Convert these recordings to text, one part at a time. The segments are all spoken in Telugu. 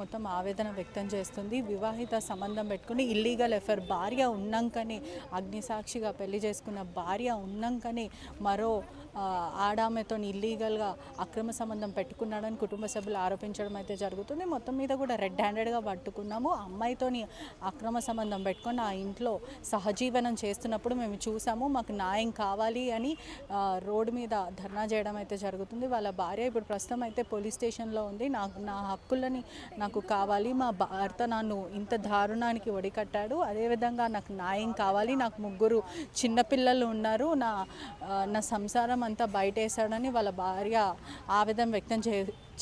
మొత్తం ఆవేదన వ్యక్తం చేస్తుంది. వివాహిత సంబంధం పెట్టుకుని ఇల్లీగల్ ఎఫైర్ భార్య ఉన్నాకనే అగ్నిసాక్షిగా పెళ్లి చేసుకున్న భార్య ఉన్నాకనే మరో ఆడామెతో ఇల్లీగల్గా అక్రమ సంబంధం పెట్టుకున్నాడని కుటుంబ సభ్యులు ఆరోపించడం అయితే జరుగుతుంది. మొత్తం మీద కూడా రెడ్ హ్యాండెడ్గా పట్టుకున్నాము. అమ్మాయితోని అక్రమ సంబంధం పెట్టుకొని ఆ ఇంట్లో సహజీవనం చేస్తున్నప్పుడు మేము చూసాము. మాకు న్యాయం కావాలి అని రోడ్డు మీద ధర్నా చేయడం అయితే జరుగుతుంది. వాళ్ళ భార్య ఇప్పుడు ప్రస్తుతం అయితే పోలీస్ స్టేషన్లో ఉంది. నా హక్కులని నాకు కావాలి, మా భర్త నన్ను ఇంత దారుణానికి ఒడికట్టాడు, అదేవిధంగా నాకు న్యాయం కావాలి, నాకు 3 చిన్నపిల్లలు ఉన్నారు, నా సంసారం అంతా బయటేసాడని వాళ్ళ భార్య ఆవేదన వ్యక్తం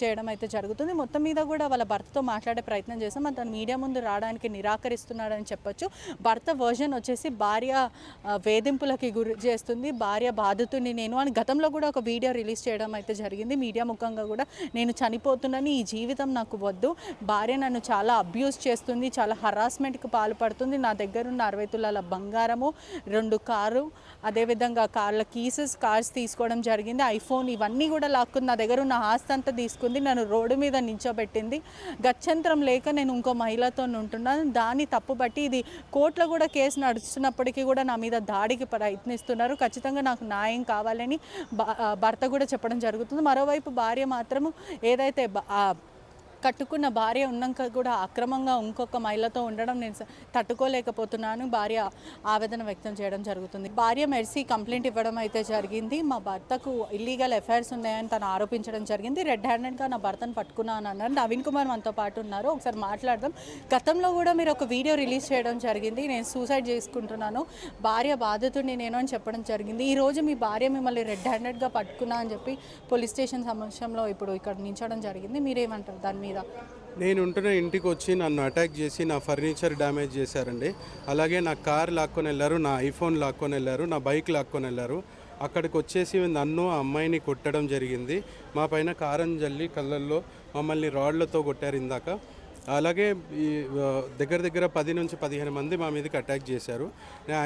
చేయడం అయితే జరుగుతుంది. మొత్తం మీద కూడా వాళ్ళ భర్తతో మాట్లాడే ప్రయత్నం చేస్తాం. అతను మీడియా ముందు రావడానికి నిరాకరిస్తున్నాడని చెప్పొచ్చు. భర్త వర్జన్ వచ్చేసి భార్య వేధింపులకి గురి చేస్తుంది, భార్య బాధితుని నేను అని గతంలో కూడా ఒక వీడియో రిలీజ్ చేయడం అయితే జరిగింది. మీడియా ముఖంగా కూడా నేను చనిపోతున్నాను, ఈ జీవితం నాకు వద్దు, భార్య నన్ను చాలా అబ్యూస్ చేస్తుంది, చాలా హరాస్మెంట్కి పాల్పడుతుంది, నా దగ్గర ఉన్న 60 తులాల బంగారము, 2 కారు, అదేవిధంగా కార్స్ తీసుకోవడం జరిగింది, ఐఫోన్ ఇవన్నీ కూడా లాక్కుని నా దగ్గర ఉన్న ఆస్తి అంతా తీసుకుంది, నన్ను రోడ్డు మీద నించోబెట్టింది, గత్యంతరం లేక నేను ఇంకో మహిళతో ఉంటున్నాను, దాన్ని తప్పుబట్టి ఇది కోర్టులో కూడా కేసు నడుస్తున్నప్పటికీ కూడా నా మీద దాడికి ప్రయత్నిస్తున్నారు, ఖచ్చితంగా నాకు న్యాయం కావాలని భర్త కూడా చెప్పడం జరుగుతుంది. మరోవైపు భార్య మాత్రము ఏదైతే కట్టుకున్న భార్య ఉన్నాక కూడా అక్రమంగా ఇంకొక మహిళతో ఉండడం నేను తట్టుకోలేకపోతున్నాను, భార్య ఆవేదన వ్యక్తం చేయడం జరుగుతుంది. భార్య మెర్సీ కంప్లైంట్ ఇవ్వడం అయితే జరిగింది. మా భర్తకు ఇల్లీగల్ అఫైర్స్ ఉన్నాయని తను ఆరోపించడం జరిగింది. రెడ్ హ్యాండెడ్గా నా భర్తను పట్టుకున్నాను అన్నారు. నవీన్ కుమార్ మనతో పాటు ఉన్నారు, ఒకసారి మాట్లాడదాం. గతంలో కూడా మీరు ఒక వీడియో రిలీజ్ చేయడం జరిగింది, నేను సూసైడ్ చేసుకుంటున్నాను, భార్య బాధితుడిని నేను అని చెప్పడం జరిగింది. ఈరోజు మీ భార్య మిమ్మల్ని రెడ్ హ్యాండెడ్గా పట్టుకున్నా అని చెప్పి పోలీస్ స్టేషన్ సమక్షంలో ఇప్పుడు ఇక్కడ నించడం జరిగింది. మీరేమంటారు దాని మీద? నేను ఉంటున్న ఇంటికి వచ్చి నన్ను అటాక్ చేసి నా ఫర్నిచర్ డ్యామేజ్ చేశారండి. అలాగే నా కార్ లాక్కొని వెళ్ళారు, నా ఐఫోన్ లాక్కొని వెళ్ళారు, నా బైక్ లాక్కొని వెళ్ళారు. అక్కడికి వచ్చేసి నన్ను ఆ అమ్మాయిని కొట్టడం జరిగింది. మా పైన కారం జల్లి కళ్ళల్లో మమ్మల్ని రాడ్లతో కొట్టారు ఇందాక. అలాగే ఈ దగ్గర 10 నుంచి 15 మంది మా మీదకి అటాక్ చేశారు. నేను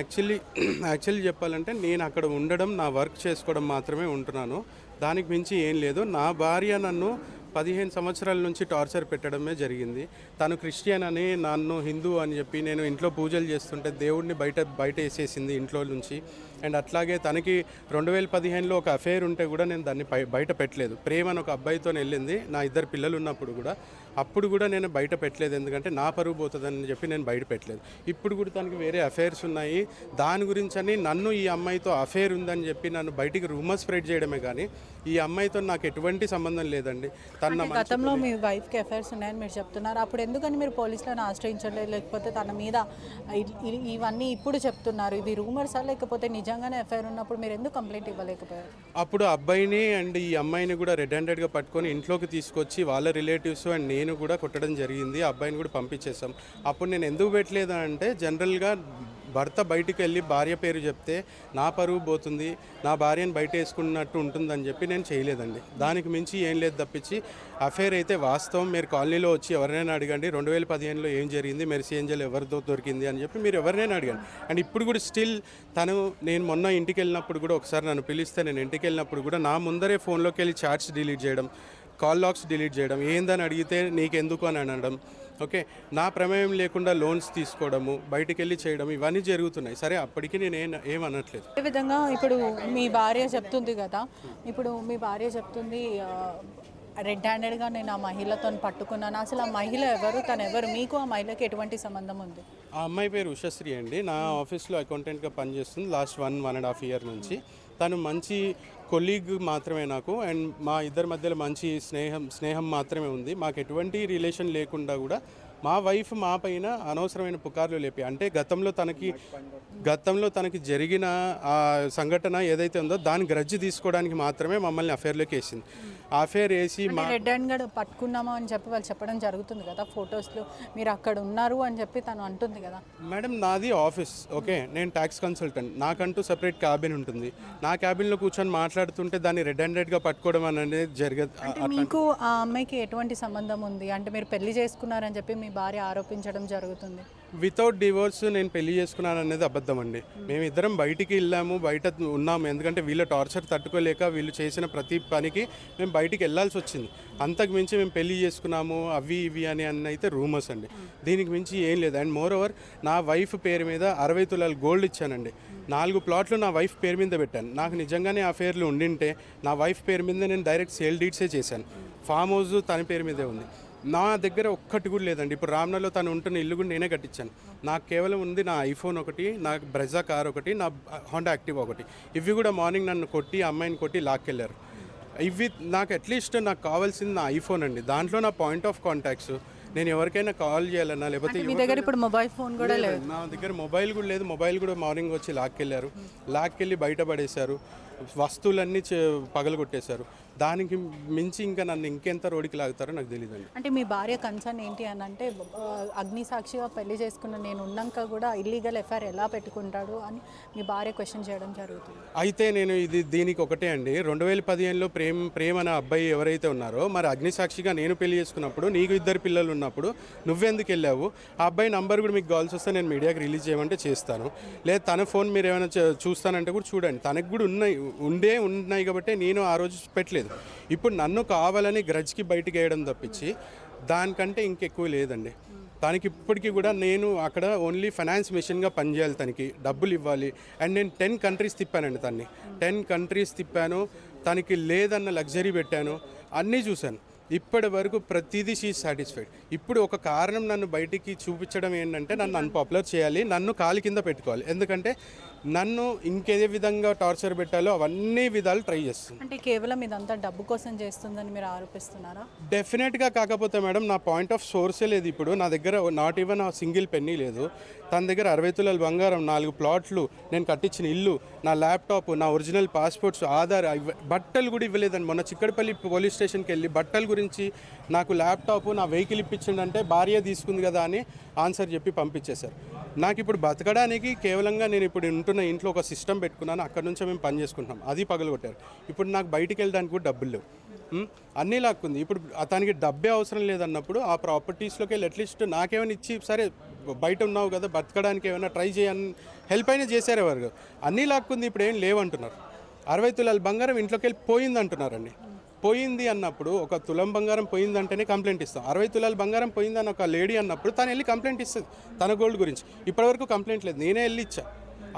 యాక్చువల్లీ చెప్పాలంటే నేను అక్కడ ఉండడం, నా వర్క్ చేసుకోవడం మాత్రమే ఉంటున్నాను, దానికి మించి ఏం లేదు. నా భార్య నన్ను 15 సంవత్సరాల నుంచి టార్చర్ పెట్టడమే జరిగింది. తను క్రిస్టియన్ అని, నన్ను హిందూ అని చెప్పి నేను ఇంట్లో పూజలు చేస్తుంటే దేవుడిని బయట వేసేసింది ఇంట్లో నుంచి. అండ్ అట్లాగే తనకి 2015లో ఒక అఫైర్ ఉంటే కూడా నేను దాన్ని బయట పెట్టలేదు. ప్రేమ అని ఒక అబ్బాయితో వెళ్ళింది, నా 2 పిల్లలు ఉన్నప్పుడు కూడా. అప్పుడు కూడా నేను బయట పెట్టలేదు, ఎందుకంటే నా పరువు పోతుందని చెప్పి నేను బయట పెట్టలేదు. ఇప్పుడు కూడా తనకి వేరే అఫైర్స్ ఉన్నాయి, దాని గురించి అని నన్ను ఈ అమ్మాయితో అఫైర్ ఉందని చెప్పి నన్ను బయటికి రూమర్ స్ప్రెడ్ చేయడమే కానీ ఈ అమ్మాయితో నాకు ఎటువంటి సంబంధం లేదండి. గతంలో మీ వైఫ్కి అఫైర్స్ ఉన్నాయని మీరు చెప్తున్నారు, అప్పుడు ఎందుకని మీరు పోలీసులను ఆశ్రయించలేదు? లేకపోతే తన మీద ఇవన్నీ ఇప్పుడు చెప్తున్నారు, ఇవి రూమర్సా లేకపోతే నిజంగానే అఫైర్ ఉన్నప్పుడు మీరు ఎందుకు కంప్లైంట్ ఇవ్వలేకపోయారు? అప్పుడు అబ్బాయిని అండ్ ఈ అమ్మాయిని కూడా రెడ్ హ్యాండెడ్గా పట్టుకొని ఇంట్లోకి తీసుకొచ్చి వాళ్ళ రిలేటివ్స్ అండ్ నేను కూడా కొట్టడం జరిగింది. అబ్బాయిని కూడా పంపించేసాం. అప్పుడు నేను ఎందుకు పెట్టలేదు అంటే, జనరల్గా భర్త బయటికి వెళ్ళి భార్య పేరు చెప్తే నా పరువు పోతుంది, నా భార్యను బయట వేసుకున్నట్టు ఉంటుందని చెప్పి నేను చేయలేదండి. దానికి మించి ఏం లేదు తప్పించి అఫైర్ అయితే వాస్తవం. మీరు కాలనీలో వచ్చి ఎవరినైనా అడగండి, 2015లో ఏం జరిగింది, మెర్సీ ఏంజల్ ఎవరితో దొరికింది అని చెప్పి మీరు ఎవరినైనా అడగండి. అండ్ ఇప్పుడు కూడా స్టిల్ నేను మొన్న ఇంటికి వెళ్ళినప్పుడు కూడా ఒకసారి నన్ను పిలిస్తే నేను ఇంటికి వెళ్ళినప్పుడు కూడా నా ముందరే ఫోన్లోకి వెళ్ళి చాట్స్ డిలీట్ చేయడం, కాల్ లాగ్స్ డిలీట్ చేయడం, ఏందని అడిగితే నీకెందుకు అని అనడం, ఓకే, నా ప్రమేయం లేకుండా లోన్స్ తీసుకోవడము, బయటికి వెళ్ళి చేయడం, ఇవన్నీ జరుగుతున్నాయి. సరే, అప్పటికి నేను ఏమనట్లేదు. ఈ విధంగా ఇప్పుడు మీ భార్య చెప్తుంది కదా, ఇప్పుడు మీ భార్య చెప్తుంది రెడ్ హ్యాండెడ్గా నేను ఆ మహిళతో పట్టుకున్నాను, అసలు ఆ మహిళ ఎవరు, తను ఎవరు, మీకు ఆ మహిళకి ఎటువంటి సంబంధం ఉంది? ఆ అమ్మాయి పేరు ఉషశ్రీ అండి. నా ఆఫీస్లో అకౌంటెంట్గా పనిచేస్తుంది లాస్ట్ 1.5 ఇయర్ నుంచి. తను మంచి కొలీగ్ మాత్రమే నాకు, అండ్ మా ఇద్దరి మధ్యలో మంచి స్నేహం మాత్రమే ఉంది. మాకు ఎటువంటి రిలేషన్ లేకుండా కూడా మా వైఫ్ మా పైన అనవసరమైన పుకార్లు లేపి, అంటే గతంలో తనకి జరిగిన ఆ సంఘటన ఏదైతే ఉందో దాని గ్రడ్జ్ తీసుకోవడానికి మాత్రమే మమ్మల్ని అఫైర్లోకి వేసింది. అఫైర్ వేసి మా రెడ్ హ్యాండ్ పట్టుకున్నామా అని చెప్పి వాళ్ళు చెప్పడం jరుగుతుంది కదా, ఫొటోస్లో మీరు అక్కడ ఉన్నారు అని చెప్పి తను అంటుంది కదా. మేడం, నాది ఆఫీస్, ఓకే, నేను ట్యాక్స్ కన్సల్టెంట్, నాకంటూ సెపరేట్ క్యాబిన్ ఉంటుంది. నా క్యాబిన్లో కూర్చొని మాట్లాడుతుంటే దాన్ని రెడ్ హ్యాండెడ్గా పట్టుకోవడం అనేది జరగదు. మీకు ఆ అమ్మాయికి ఎటువంటి సంబంధం ఉంది అంటే మీరు పెళ్లి చేసుకున్నారని చెప్పి మీ మీ భార్య ఆరోపించడం జరుగుతుంది? వితౌట్ డివోర్స్ నేను పెళ్లి చేసుకున్నాను అనేది అబద్ధం అండి. మేమిద్దరం బయటికి వెళ్ళాము, బయట ఉన్నాము. ఎందుకంటే వీళ్ళ టార్చర్ తట్టుకోలేక వీళ్ళు చేసిన ప్రతి పనికి మేము బయటికి వెళ్ళాల్సి వచ్చింది. అంతకు మించి మేము పెళ్లి చేసుకున్నాము అవి ఇవి అని అయితే రూమర్స్ అండి. దీనికి మించి ఏం లేదు. అండ్ మోర్ ఓవర్ నా వైఫ్ పేరు మీద 60 తులాలు గోల్డ్ ఇచ్చానండి. 4 ప్లాట్లు నా వైఫ్ పేరు మీద పెట్టాను. నాకు నిజంగానే అఫేర్లు ఉండింటే నా వైఫ్ పేరు మీద నేను డైరెక్ట్ సేల్ డీడ్సే చేశాను. ఫామ్ హౌస్ తన పేరు మీదే ఉంది. నా దగ్గర ఒక్కటి కూడా లేదండి. ఇప్పుడు రామ్నగర్లో తను ఉంటున్న ఇల్లు కూడా నేనే కట్టించాను. నాకు కేవలం ఉంది నా ఐఫోన్ ఒకటి, నా బ్రెజా కార్ ఒకటి, నా హోండా యాక్టివ్ ఒకటి. ఇవి కూడా మార్నింగ్ నన్ను కొట్టి అమ్మాయిని కొట్టి లాక్కెళ్ళారు. ఇవి నాకు అట్లీస్ట్ నాకు కావాల్సింది నా ఐఫోన్ అండి. దాంట్లో నా పాయింట్ ఆఫ్ కాంటాక్ట్స్, నేను ఎవరికైనా కాల్ చేయాలన్నా లేకపోతే మీ దగ్గర ఇప్పుడు మొబైల్ ఫోన్ కూడా లేదు? నా దగ్గర మొబైల్ కూడా లేదు. మొబైల్ కూడా మార్నింగ్ వచ్చి లాక్కెళ్ళారు. లాక్కెళ్ళి బయట పడేశారు. వస్తువులన్నీ పగలగొట్టేశారు. దానికి మించి ఇంకా నన్ను ఇంకెంత రోడ్డుకి లాగుతారో నాకు తెలియదండి. అంటే మీ భార్య కన్సర్న్ ఏంటి అని అంటే, అగ్ని సాక్షిగా పెళ్లి చేసుకున్న నేను ఉన్నాక కూడా ఇల్లీగల్ ఎఫ్ఐఆర్ ఎలా పెట్టుకుంటాడు అని మీ భార్య క్వశ్చన్ చేయడం జరుగుతుంది. అయితే నేను దీనికి ఒకటే అండి, 2015లో ప్రేమ్ అనే అబ్బాయి ఎవరైతే ఉన్నారో, మరి అగ్ని సాక్షిగా నేను పెళ్లి చేసుకున్నప్పుడు నీకు 2 పిల్లలు ఉన్నప్పుడు నువ్వెందుకు వెళ్ళావు? ఆ అబ్బాయి నంబర్ కూడా మీకు కాల్స్ వస్తే నేను మీడియాకి రిలీజ్ చేయమంటే చేస్తాను. లేదా తన ఫోన్ మీరు ఏమైనా చూస్తానంటే కూడా చూడండి. తనకు కూడా ఉన్నాయి కాబట్టి నేను ఆ రోజు పెట్టలేదు. ఇప్పుడు నన్ను కావాలని గ్రజ్కి బయటికి వేయడం తప్పించి దానికంటే ఇంకెక్కువ లేదండి. తనకి ఇప్పటికీ కూడా నేను అక్కడ ఓన్లీ ఫైనాన్స్ మెషిన్గా పనిచేయాలి, తనకి డబ్బులు ఇవ్వాలి. అండ్ నేను 10 కంట్రీస్ తిప్పానండి. 10 కంట్రీస్ తిప్పాను. తనకి లేదన్న లగ్జరీ పెట్టాను, అన్నీ చూశాను. ఇప్పటి వరకు ప్రతిదీ షీ సాటిస్ఫైడ్. ఇప్పుడు ఒక కారణం నన్ను బయటికి చూపించడం ఏంటంటే నన్ను అన్పాపులర్ చేయాలి, నన్ను కాలి కింద పెట్టుకోవాలి. ఎందుకంటే నన్ను ఇంకే విధంగా టార్చర్ పెట్టాలో అవన్నీ విధాలు ట్రై చేస్తుంది. అంటే కేవలం ఇదంతా డబ్బు కోసం చేస్తుందని మీరు ఆరోపిస్తున్నారా? డెఫినెట్గా. కాకపోతే మేడం నా పాయింట్ ఆఫ్ సోర్సే లేదు. ఇప్పుడు నా దగ్గర నాట్ ఈవెన్ ఆ సింగిల్ పెన్నీ లేదు. తన దగ్గర 60 తులాల బంగారం, 4 ప్లాట్లు, నేను కట్టించిన ఇల్లు, నా ల్యాప్టాప్, నా ఒరిజినల్ పాస్పోర్ట్స్, ఆధార్, బట్టలు కూడా ఇవ్వలేదండి. మొన్న చిక్కడపల్లి పోలీస్ స్టేషన్కి వెళ్ళి బట్టల గురించి నాకు ల్యాప్టాప్, నా వెహికల్ ఇప్పించిండంటే భార్య తీసుకుంది కదా అని ఆన్సర్ చెప్పి పంపించేశారు. నాకు ఇప్పుడు బతకడానికి కేవలంగా నేను ఇప్పుడు ఉంటున్న ఇంట్లో ఒక సిస్టమ్ పెట్టుకున్నాను. అక్కడ నుంచే మేము పని చేసుకుంటున్నాం. అది పగలగొట్టారు. ఇప్పుడు నాకు బయటికి వెళ్ళడానికి కూడా డబ్బులు లేవు. అన్నీ లాక్కుంది. ఇప్పుడు అతనికి డబ్బే అవసరం లేదన్నప్పుడు ఆ ప్రాపర్టీస్లోకి వెళ్ళి అట్లీస్ట్ నాకేమైనా ఇచ్చి, సరే బయట ఉన్నావు కదా బతకడానికి ఏమైనా ట్రై చేయని హెల్ప్ అయినా చేశారు. ఎవరు అన్నీ లాక్కుంది. ఇప్పుడు ఏం లేవంటున్నారు. 60 తులాల బంగారం ఇంట్లోకి వెళ్ళి పోయింది అంటున్నారండి. పోయింది అన్నప్పుడు ఒక తులం బంగారం పోయిందంటేనే కంప్లైంట్ ఇస్తాం. 60 తులాల బంగారం పోయిందని ఒక లేడీ అన్నప్పుడు తను వెళ్ళి కంప్లైంట్ ఇస్తుంది తన గోల్డ్ గురించి. ఇప్పటివరకు కంప్లైంట్ లేదు, నేనే వెళ్ళి ఇచ్చా.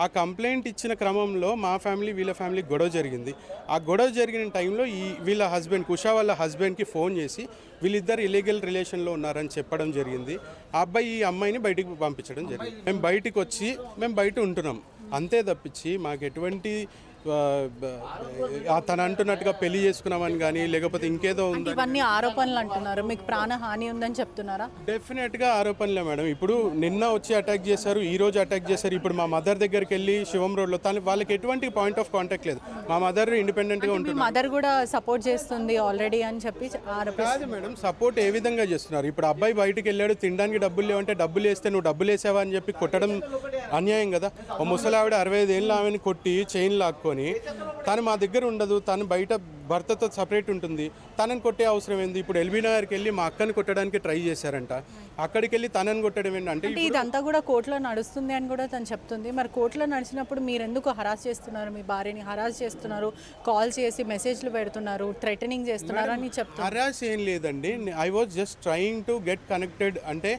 ఆ కంప్లైంట్ ఇచ్చిన క్రమంలో మా ఫ్యామిలీ వీళ్ళ ఫ్యామిలీ గొడవ జరిగింది. ఆ గొడవ జరిగిన టైంలో వీళ్ళ హస్బెండ్, కుషా వాళ్ళ హస్బెండ్కి ఫోన్ చేసి వీళ్ళిద్దరు ఇల్లీగల్ రిలేషన్లో ఉన్నారని చెప్పడం జరిగింది. ఆ అబ్బాయి ఈ అమ్మాయిని బయటికి పంపించడం జరిగింది. మేము బయటికి వచ్చి మేము బయట ఉంటున్నాం అంతే తప్పించి మాకు ఎటువంటి తను అంటున్నట్టుగా పెళ్లి చేసుకున్నామని కానీ లేకపోతే ఇంకేదో ఉంది. ఇవన్నీ ఆరోపణలు అంటున్నారు. మీకు ప్రాణహాని ఉందని చెప్తున్నారా? డెఫినెట్గా ఆరోపణలే మేడం. ఇప్పుడు నిన్న వచ్చి అటాక్ చేశారు, ఈ రోజు అటాక్ చేశారు. ఇప్పుడు మా మదర్ దగ్గరికి వెళ్ళి శివం రోడ్లో వాళ్ళకి ఎటువంటి పాయింట్ ఆఫ్ కాంటాక్ట్ లేదు. మా మదర్ ఇండిపెండెంట్గా ఉంటుంది. మదర్ కూడా సపోర్ట్ చేస్తుంది ఆల్రెడీ అని చెప్పి కాదు మేడం. సపోర్ట్ ఏ విధంగా చేస్తున్నారు? ఇప్పుడు అబ్బాయి బయటికి వెళ్ళాడు, తినడానికి డబ్బులు లేవంటే డబ్బులు వేస్తే నువ్వు డబ్బులు వేసావా అని చెప్పి కొట్టడం అన్యాయం కదా. ఓ ముసలావిడ 65 ఏళ్ళ ఆమెను కొట్టి చైన్ లాక్కొని తను మా దగ్గర ఉండదు, తను బయట భర్తతో సపరేట్ ఉంటుంది, తనని కొట్టే అవసరం ఏంది? ఇప్పుడు ఎల్బీ నగర్కి వెళ్ళి మా అక్కని కొట్టడానికి ట్రై చేశారంట. అక్కడికి వెళ్ళి తనని కొట్టడం ఏంటంటే ఇదంతా కూడా కోర్టులో నడుస్తుంది అని కూడా తను చెప్తుంది. మరి కోర్టులో నడిచినప్పుడు మీరు ఎందుకు హరాస్ చేస్తున్నారు? మీ భార్యని హరాస్ చేస్తున్నారు, కాల్ చేసి మెసేజ్లు పెడుతున్నారు, థ్రెటనింగ్ చేస్తున్నారు అని చెప్తున్నారు. హరాస్ ఏం లేదండి. I was just trying to get connected. అంటే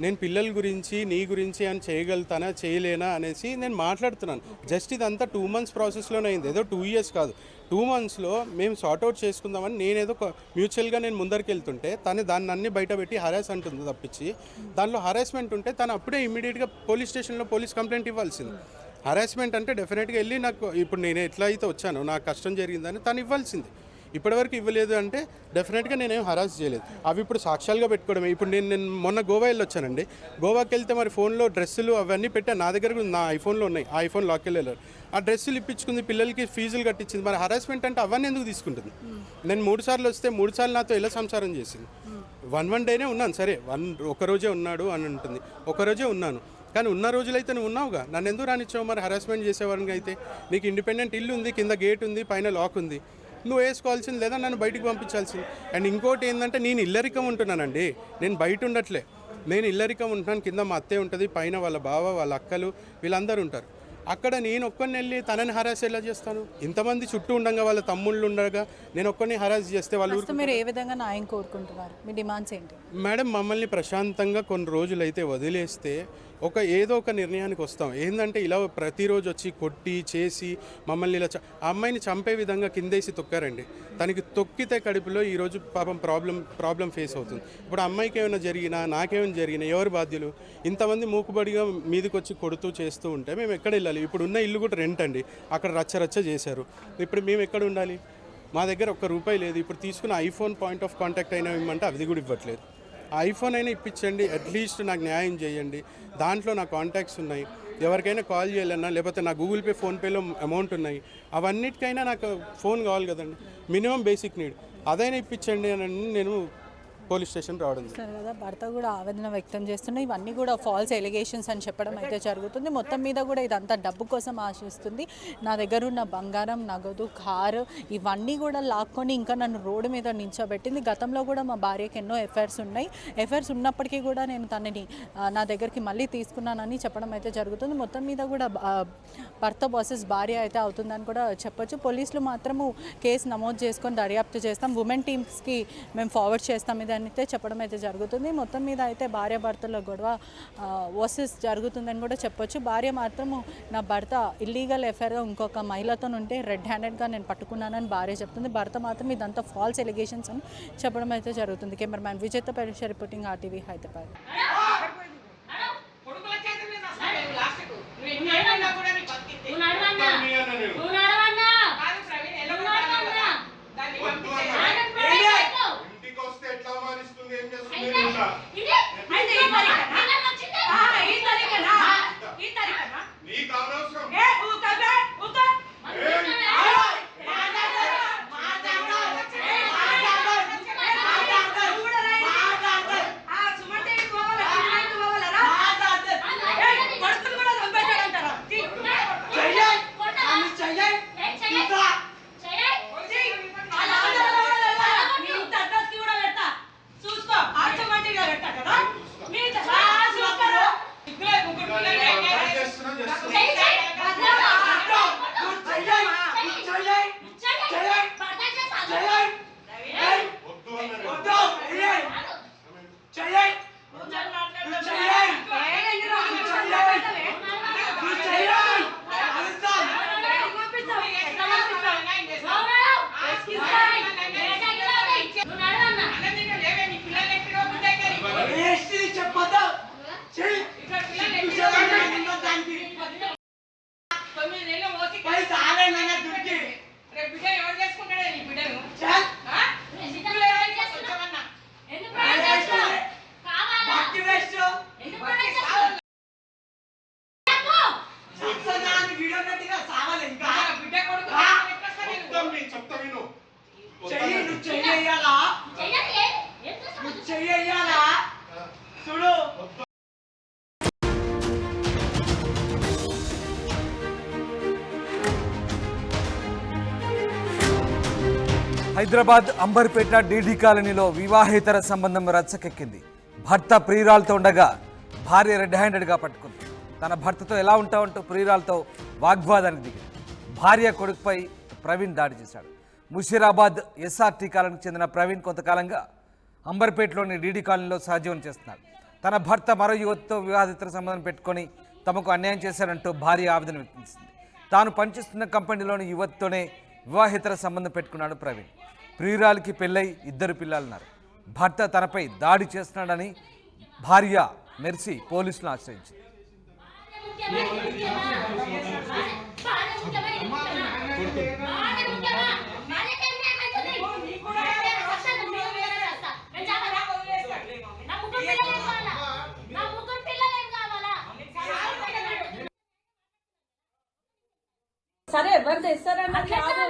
నేను పిల్లల గురించి నీ గురించి అని చేయగలుగుతానా చేయలేనా అనేసి నేను మాట్లాడుతున్నాను. జస్ట్ ఇదంతా 2 months ప్రాసెస్లోనే అయింది, ఏదో 2 years కాదు. 2 monthsలో మేము సార్ట్అవుట్ చేసుకుందామని నేనేదో మ్యూచువల్గా నేను ముందరికి వెళ్తుంటే తను దాన్ని అన్ని బయట పెట్టి హరాస్ అంటుంది తప్పించి, దానిలో హరాస్మెంట్ ఉంటే తను అప్పుడే ఇమీడియట్గా పోలీస్ స్టేషన్లో పోలీస్ కంప్లైంట్ ఇవ్వాల్సింది. హరాస్మెంట్ అంటే డెఫినెట్గా వెళ్ళి నాకు ఇప్పుడు నేను ఎట్లా అయితే వచ్చానో నాకు కష్టం జరిగిందని తను ఇవ్వాల్సింది. ఇప్పటివరకు ఇవ్వలేదు అంటే డెఫినెట్గా నేనేం హరాస్ చేయలేదు. అవి ఇప్పుడు సాక్ష్యాలుగా పెట్టుకోవడమే. ఇప్పుడు నేను మొన్న గోవా వెళ్ళి వచ్చానండి. గోవాకి వెళ్తే మరి ఫోన్లో డ్రెస్సులు అవన్నీ పెట్టాను. నా దగ్గర కూడా నా ఐఫోన్లో ఉన్నాయి. ఆ ఐఫోన్ లాక్కెళ్ళారు. ఆ డ్రెస్సులు ఇప్పించుకుంది, పిల్లలకి ఫీజులు కట్టించింది. మరి హరాస్మెంట్ అంటే అవన్నీ ఎందుకు తీసుకుంటుంది? నేను 3 సార్లు వస్తే 3 సార్లు నాతో ఎలా సంసారం చేసింది? 1 డేనే ఉన్నాను, సరే ఒకరోజే ఉన్నాడు అని ఉంటుంది. ఒకరోజే ఉన్నాను, కానీ ఉన్న రోజులైతే నువ్వు ఉన్నావుగా, నన్ను ఎందుకు రానిచ్చావు? మరి హరాస్మెంట్ చేసేవారిగా అయితే నీకు ఇండిపెండెంట్ ఇల్లు ఉంది, కింద గేట్ ఉంది, పైన లాక్ ఉంది, నువ్వు వేసుకోవాల్సింది లేదా నన్ను బయటికి పంపించాల్సింది. అండ్ ఇంకోటి ఏంటంటే నేను ఇల్లరికం ఉంటున్నానండి, నేను బయట ఉండట్లే. నేను ఇల్లరికం ఉంటున్నాను, కింద మా అత్తయ్య ఉంటుంది, పైన వాళ్ళ బావ వాళ్ళ అక్కలు వీళ్ళందరూ ఉంటారు. అక్కడ నేను ఒక్కరిని వెళ్ళి తనని హరాస్ ఎలా చేస్తాను? ఇంతమంది చుట్టూ ఉండగా వాళ్ళ తమ్ముళ్ళు ఉండగా నేను ఒక్కరిని హరాస్ చేస్తే వాళ్ళు మీరు ఏ విధంగా న్యాయం కోరుకుంటున్నారు? మీ డిమాండ్స్ ఏంటి? మేడం మమ్మల్ని ప్రశాంతంగా కొన్ని రోజులు అయితే వదిలేస్తే ఏదో ఒక నిర్ణయానికి వస్తాం. ఏంటంటే ఇలా ప్రతిరోజు వచ్చి కొట్టి చేసి మమ్మల్ని ఇలా ఆ అమ్మాయిని చంపే విధంగా కిందేసి తొక్కారండి. తనకి తొక్కితే కడుపులో ఈరోజు పాపం ప్రాబ్లం ఫేస్ అవుతుంది. ఇప్పుడు అమ్మాయికి ఏమైనా జరిగినా నాకేమైనా జరిగినా ఎవరు బాధ్యులు? ఇంతమంది మూకుబడిగా మీదకి వచ్చి కొడుతూ చేస్తూ ఉంటే మేము ఎక్కడ వెళ్ళాలి? ఇప్పుడు ఉన్న ఇల్లు కూడా రెంట్ అండి, అక్కడ రచ్చ చేశారు. ఇప్పుడు మేము ఎక్కడ ఉండాలి? మా దగ్గర ₹1 లేదు. ఇప్పుడు తీసుకున్న ఐఫోన్ పాయింట్ ఆఫ్ కాంటాక్ట్ అయినా ఇవ్వమంటే అది కూడా ఇవ్వట్లేదు. ఐఫోన్ అయినా ఇప్పించండి, అట్లీస్ట్ నాకు న్యాయం చేయండి. దాంట్లో నా కాంటాక్ట్స్ ఉన్నాయి, ఎవరికైనా కాల్ చేయాలన్నా, లేకపోతే నా గూగుల్ పే ఫోన్పేలో అమౌంట్ ఉన్నాయి. అవన్నిటికైనా నాకు ఫోన్ కావాలి కదండి, మినిమం బేసిక్ నీడ్. అదైనా ఇప్పించండి అని నేను పోలీస్ స్టేషన్ రావడం సరే కదా. భర్త కూడా ఆవేదన వ్యక్తం చేస్తున్నాయి. ఇవన్నీ కూడా ఫాల్స్ ఎలిగేషన్స్ అని చెప్పడం అయితే జరుగుతుంది. మొత్తం మీద కూడా ఇదంతా డబ్బు కోసం ఆశిస్తుంది. నా దగ్గర ఉన్న బంగారం, నగదు, కారు ఇవన్నీ కూడా లాక్కొని ఇంకా నన్ను రోడ్డు మీద నించోబెట్టింది. గతంలో కూడా మా భార్యకి ఎన్నో ఎఫైర్స్ ఉన్నాయి. ఎఫైర్స్ ఉన్నప్పటికీ కూడా నేను తనని నా దగ్గరికి మళ్ళీ తీసుకున్నానని చెప్పడం అయితే జరుగుతుంది. మొత్తం మీద కూడా భర్త బాసెస్ భార్య అయితే అవుతుందని కూడా చెప్పొచ్చు. పోలీసులు మాత్రము కేసు నమోదు చేసుకొని దర్యాప్తు చేస్తాం, ఉమెన్ టీమ్స్కి మేము ఫార్వర్డ్ చేస్తాం ఇది అయితే చెప్పడం అయితే జరుగుతుంది. మొత్తం మీద అయితే భార్య భర్తల గొడవ వర్సెస్ జరుగుతుందని కూడా చెప్పొచ్చు. భార్య మాత్రము నా భర్త ఇల్లీగల్ ఎఫైర్గా ఇంకొక మహిళతో ఉంటే రెడ్ హ్యాండెడ్గా నేను పట్టుకున్నానని భార్య చెప్తుంది. భర్త మాత్రం ఇదంతా ఫాల్స్ ఎలిగేషన్స్ అని చెప్పడం అయితే జరుగుతుంది. కెమెరామ్యాన్ విజేత పరీక్ష reporting RTV Hyderabad. Hyderabad Amberpet DD కాలనీలో వివాహేతర సంబంధం రచ్చకెక్కింది. భర్త ప్రియురాలతో ఉండగా భార్య రెడ్ హ్యాండెడ్గా పట్టుకుంది. తన భర్తతో ఎలా ఉంటావంటూ ప్రియురాలతో వాగ్వాదానికి దిగింది. భార్య కొడుకుపై ప్రవీణ్ దాడి చేశాడు. ముషీరాబాద్ SRT కాలనీకి చెందిన ప్రవీణ్ కొంతకాలంగా అంబర్పేటలోని డీడీ కాలనీలో సహజీవనం చేస్తున్నాడు. తన భర్త మరో యువతితో వివాహేతర సంబంధం పెట్టుకొని తమకు అన్యాయం చేశారంటూ భార్య ఆవేదన వ్యక్తం చేసింది. తాను పనిచేస్తున్న కంపెనీలోని యువతితోనే వివాహేతర సంబంధం పెట్టుకున్నాడు ప్రవీణ్. ప్రియురాలికి పెళ్ళై 2 పిల్లలున్నారు. భర్త తనపై దాడి చేస్తున్నాడని భార్య మెర్సీ పోలీసులను ఆశ్రయించింది. సరే ఎవరు తెస్తారన్నది కాదు.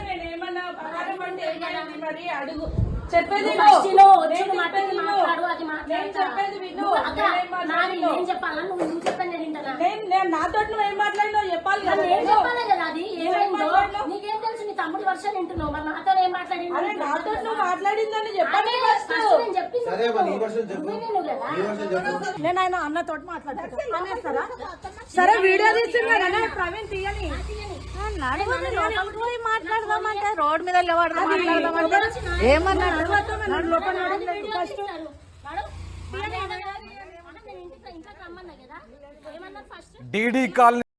నేనేమన్నా మరి అడుగు చెప్పేది నాతో నువ్వు ఏం మాట్లాడినావు చెప్పాలి కదా. అది ఏమైందో నీకేం తెలుసు? నీ తమ్ముడి వర్షం వింటున్నావు, మరి నాతో ఏం మాట్లాడింది? అరే నాతో నువ్వు మాట్లాడిందని చెప్పండి అదే ఫస్ట్. first నేను చెప్పింది నువ్వే విను కదా. నేను ఆయన అన్నతో మాట్లాడతాను అనేస్తారా? సరే వీడియో తీస్తున్నా కదా ప్రవీణ్ తీయని మాట్లాడదామంటే రోడ్ మీద మాట్లాడదామంటే ఏమన్నాడు ఫస్ట్ డీడీ కాలనీ